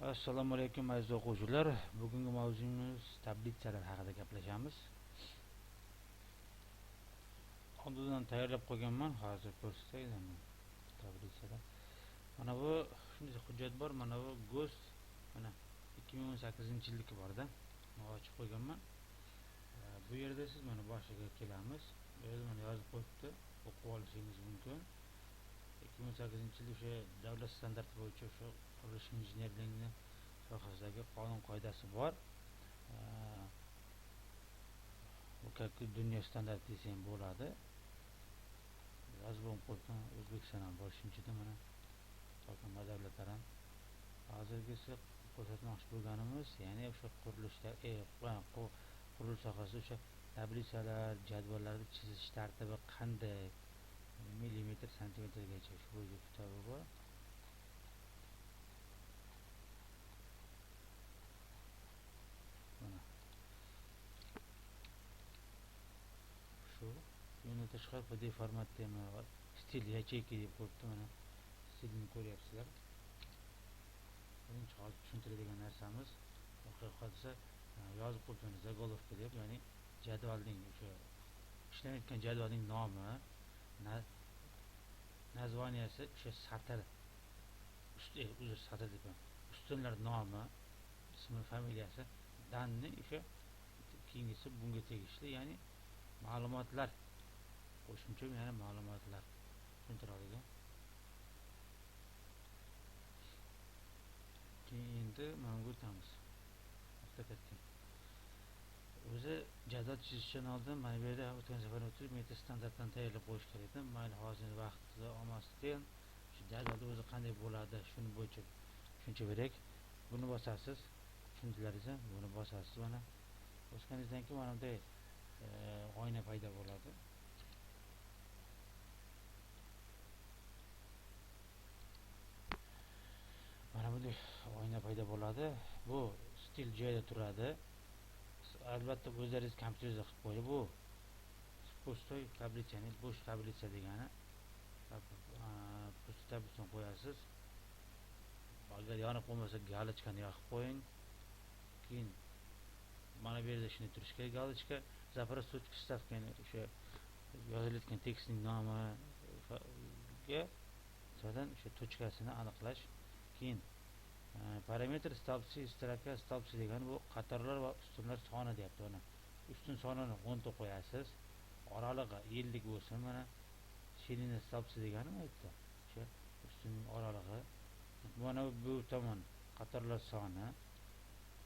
Assalomu alaykum aziz o'quvchilar. Bugungi mavzuimiz tablitsalar haqida gaplashamiz. Oldindan tayyorlab qo'yganman, hozir ko'rsatayman. Tablitsalar. Mana bu shunday hujjat bor, mana bu GOST mana 2018-yilniki borda. Mana ochib qo'yganman. Bu yerda siz mana boshiga kelamiz. Bu yerda mana yozib qo'yibdi, o'qib olishingiz mumkin. 2008-yilda o'sha davlat standarti bo'yicha o'sha qurilish injenerligi sohasidagi qonun qoidasi bor. Bu katta dunyo standarti desam bo'ladi. Yozib qo'ygan O'zbekiston ham bor shunchada mana topilma davlatlar ham. Hozirgisi ko'rsatmoqchi bo'lganimiz, ya'ni o'sha qurilishlar, qurilish sohasida o'sha tablitsalar, jadvallarni chizish tartibi qanday, millimetr, santimetrgacha shu bo'yicha kitobi bor. Mana shu yana tashqari PDF formatda ham stil yacheyka deb qo'yibdi. Mana stilini ko'ryapsizlar. Birinchi hozir tushuntiradigan narsamiz haqiqatda yozib qo'ygan zagolovka deb, ya'ni jadvalning o'sha ishlanayotgan jadvalning nomi, nazvaniyasi, o'sha satr satr deb ustunlar nomi, ismi, familiyasi, danni o'sha keyingisi bunga tegishli, ya'ni ma'lumotlar, qo'shimcha yana ma'lumotlar tushuntiradigan. Endi mana bu o'tamiz. O'zi jadval chizishdan oldin mana bu yerda o'tgan safar o'tib metr standartdan tayyorlab qo'yish kerak edi. Mayli hozir vaqtida olmasdan shu jadvalda o'zi qanday bo'ladi, shuni bo'yicha tushuncha berek. Buni bosasiz, tushuntilaringiz, buni bosasiz. Mana bosganingizdan keyin mana bunday oyna paydo bo'ladi. Mana bunday oyna paydo bo'ladi. Bu stil joyida turadi. Albatta o'zlaringiz kompyuterda qilib qo'ying. Bu pustoy tablitsa, ya'ni bo'sh tablitsa degani. Pustoy tablitsani qo'yasiz. Agar yonib qolmasa galochkani yoqib qo'ying. Keyin mana bu yerda shuni turish kerak, galochka. Zaporozhye вставка, o'sha yozilayotgan tekstning nomiga so'dan o'sha tochkasini aniqlash. Keyin parametr stolpchi, stroka stolpchi degani bu qatorlar va ustunlar soni deyapti. Mana ustun sonini 10 ta qo'yasiz. Oralig'i 50 bo'lsin. Mana shelina stolpchi degani aytdi. O'sha ustunning oralig'i. Mana bu tomon qatorlar soni.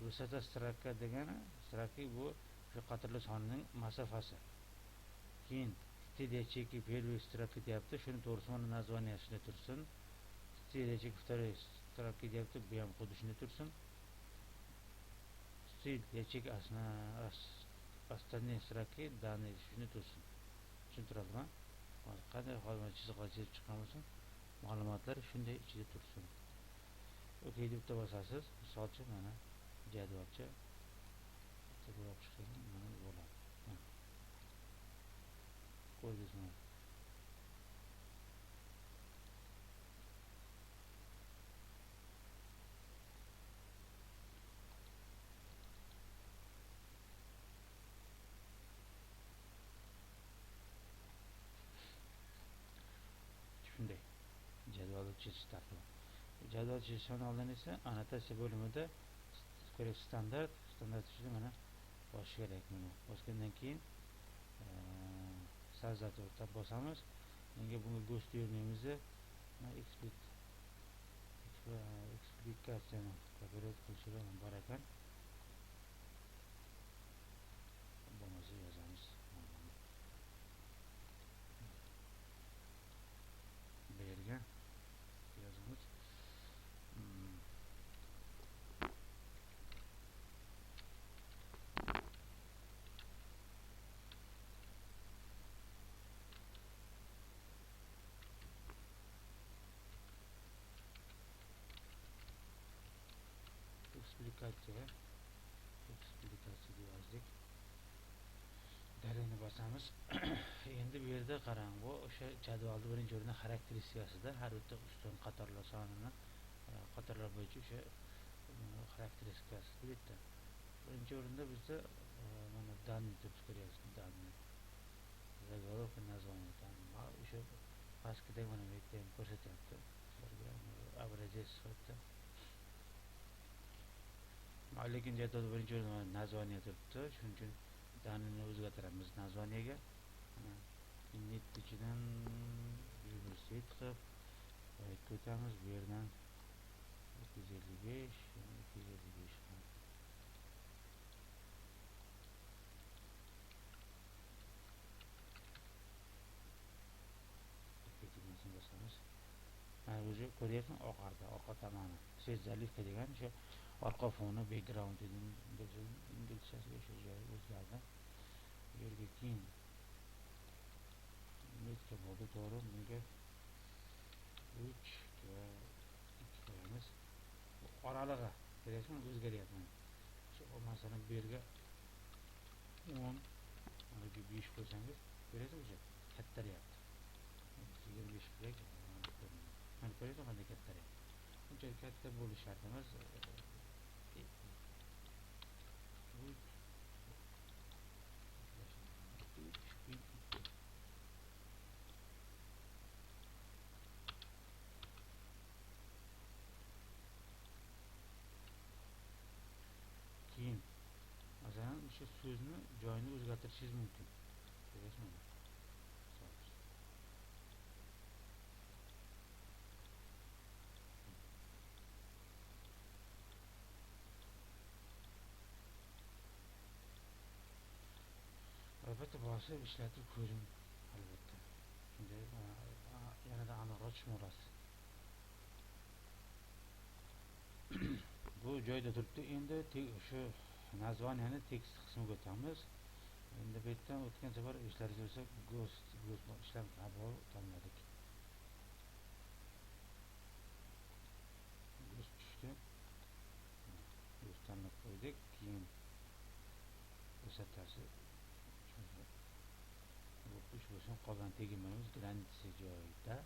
Vысота stroka degani, stroka bu o'sha qatorlar sonining masofasi. Keyin stil yacheyka первый stroka deyapti. Shuni to'g'risi mana nazvaniyasida tursin. Stil yacheyka второй stroka deyapti. Bu ham xuddi shunda tursin. Stil yacheyka остальные строки данные shuni tursin. Tushuntiradimi? Qanday hozir chiziqlar chizib chiqqan bo'lsa, ma'lumotlar shunday ichida tursin. OK deb bosasiz. Misolchi mana jadvalcha to'g'ri chiqqan mana bo'ladi. Ko'rdingizmi? Shunday jadvalni chizish tartibi. Jadval chizishdan oldin esa annotatsiya bo'limida standart uchun mana bosish kerak. Mana bosgandan keyin sozdать bosamiz. Menga bunga GOST yo'llaymiz. Eksplikatsiyani kopirovat qilishlar bor ekan. Bo'lmasa yozamiz. Bu yerga yozamiz. Eksplikatsiya yozdik. Dalilni bosamiz. Endi bu yerda qarang, bu o'sha jadvalda birinchi o'rinda xarakteristikasida har bitta ustun qatorlar sonini qatorlar bo'yicha o'sha xarakteristikasi bu yerda. Birinchi o'rinda bizda mana danni turibdi, ko'ryapsiz, danni. Zagorovka название danni. O'sha pastda mana bu yerda ham ko'rsatyapti. Sizlarga образец sifatida. Lekin jadval birinchi o'rinda naзвание turibdi. Shuning uchun dannini o'zgartiramiz naзваниеga. Nettichidan universitet qilib boyitga o'tamiz. Bu yerdan 255 tugmasini bosamiz. Mana o'zi ko'ryapsizmi, orqa tomoni. Sezzalikka degan o'sha orqa foni, background inglizchasiga o'sha joy o'zgardi. Bu yerga keyin netka bo'ldi, to'g'ri. Bunga 3 ga 2 qo'yamiz. Oralig'i ko'ryapsizmi, o'zgaryapti. Shu masalan bu yerga 10, mana bu 5 qo'ysangiz, ko'ryapsizmi, kattaryapti. 25 kerak. Mana ko'ryapsizmi, qanday kattaryapti. Buncha katta bo'lishi shart emas. Keyin masalan o'sha so'zni joyini o'zgartirishingiz mumkin. Ko'ryapsizmi? Albatta bosib ishlatib ko'ring, albatta. Shunday yanada aniqroq tushunasiz. Bu joyda turibdi. Endi shu naзванияni tekst qismiga o'tamiz. Endi bu yerdan o'tgan safar eslaringiz bo'lsa, ghost ishlam qabul tanladik. Ghost tushdi. Ghost tanlab qo'ydik. Keyin ko'rsatasi bu ish bo'lsin, qolgan tegmaymiz. Granitsiya joyida.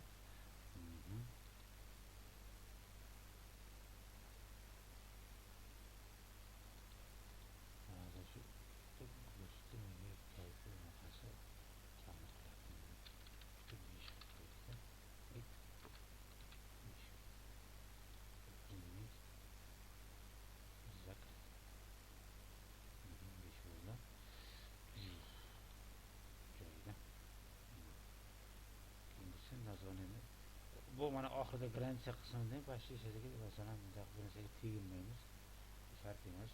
Bu mana oxirida gransiya qismidan başlayışadagi masalan bunday gransiyaga tegilmaymiz. Shart emas.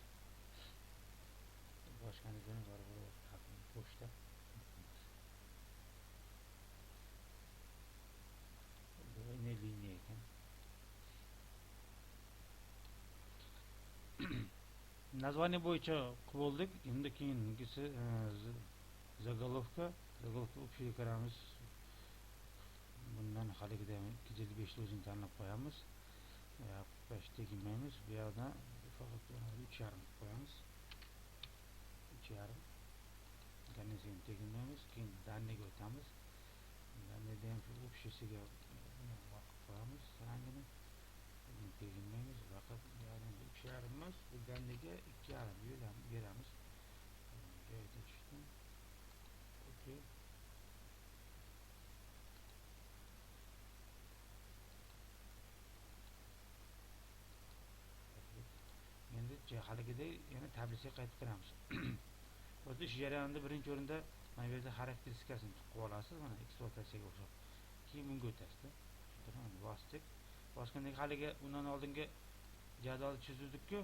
Boshqani bilan bor pochta. Bu ne liniya ekan. Название bo'yicha bo'ldik. Endi keyingisi zagolovka общий qaramiz. Bundan haligidan 255 o'zini tanlab qo'yamiz. 45 tegmaymiz. Bu yerda faqat 3,5 qo'yamiz. 3,5. Ganizin tegmaymiz. Keyin danniga o'tamiz. Dannida ham shu общийsiga qo'yamiz. Rangini tegmaymiz. Faqat yani 3,5 emas, bu danniga 2,5 beramiz. Joyida tushdi. Okey. Endi haligida yana tablisiga qaytib kiramiz. O'zi ish jarayonida birinchi o'rinda mana bu yerda xarakteristikasini qilib olasiz, mana ekspluatatsiyaga o'xshab. Keyin bunga o'tasizda. Mana bosdik. Bosgandan haligi undan oldingi jadval chizdik-ku,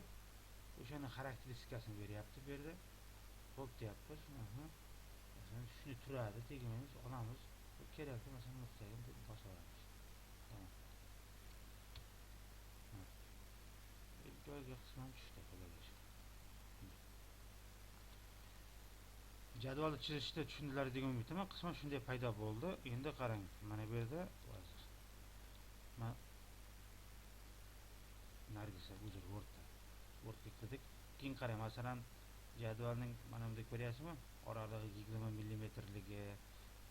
o'shaning xarakteristikasini beryapti bu yerda. Xo'p deyapmiz. Masalan, shuni turadi, tegmaymiz, olamiz. Kerakli masalan nuqtaga bosib olamiz. Tamam. Joyga qisman tushdi, xudoga. Jadvalni chizishda tushundilar degan umiddaman. Qisman shunday paydo bo'ldi. Endi qarang, mana bu yerda hozir. Nargisa o'zir Wordga kirdik. Keyin qarang, masalan, jadvalning mana bunda ko'ryapsizmi? Oralig'i 20 millimetrligi,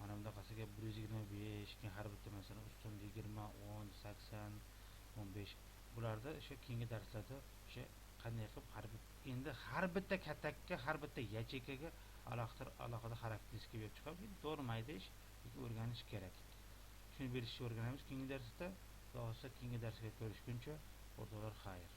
mana bunda qasiga 125, keyin har bitta masalan ustun 20, 10, 80, 15. bularda o'sha keyingi darslarda o'sha qanday qilib endi har bitta katakka, har bitta yacheykaga alohida xarakteristika berib chiqib, to'g'ri mayda ish o'rganish kerak. Shuni berishni o'rganamiz keyingi darsda. Xudo xohlasa keyingi darsga ko'rishguncha o'rtoqlar xayr.